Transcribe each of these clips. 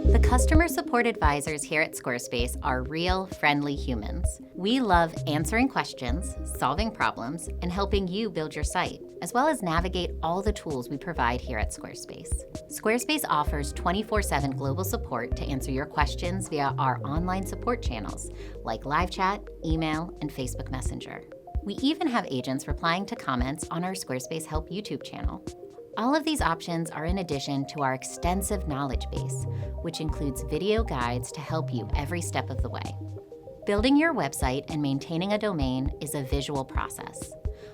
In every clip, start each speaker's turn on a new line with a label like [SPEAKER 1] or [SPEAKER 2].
[SPEAKER 1] The customer support advisors here at Squarespace are real, friendly humans. We love answering questions, solving problems, and helping you build your site, as well as navigate all the tools we provide here at Squarespace. Squarespace offers 24/7 global support to answer your questions via our online support channels, like live chat, email, and Facebook Messenger. We even have agents replying to comments on our Squarespace Help YouTube channel. All of these options are in addition to our extensive knowledge base, which includes video guides to help you every step of the way. Building your website and maintaining a domain is a visual process.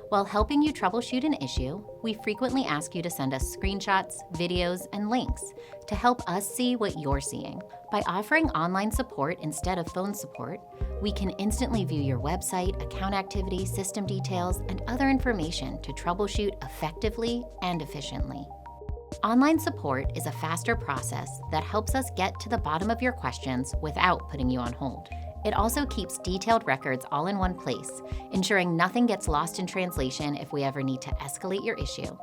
[SPEAKER 1] While helping you troubleshoot an issue, we frequently ask you to send us screenshots, videos, and links to help us see what you're seeing. By offering online support instead of phone support, we can instantly view your website, account activity, system details, and other information to troubleshoot effectively and efficiently. Online support is a faster process that helps us get to the bottom of your questions without putting you on hold. It also keeps detailed records all in one place, ensuring nothing gets lost in translation if we ever need to escalate your issue,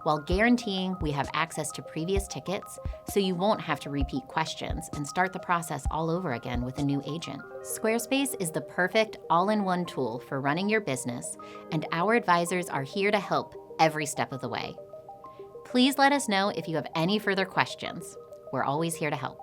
[SPEAKER 1] while guaranteeing we have access to previous tickets so you won't have to repeat questions and start the process all over again with a new agent. Squarespace is the perfect all-in-one tool for running your business, and our advisors are here to help every step of the way. Please let us know if you have any further questions. We're always here to help.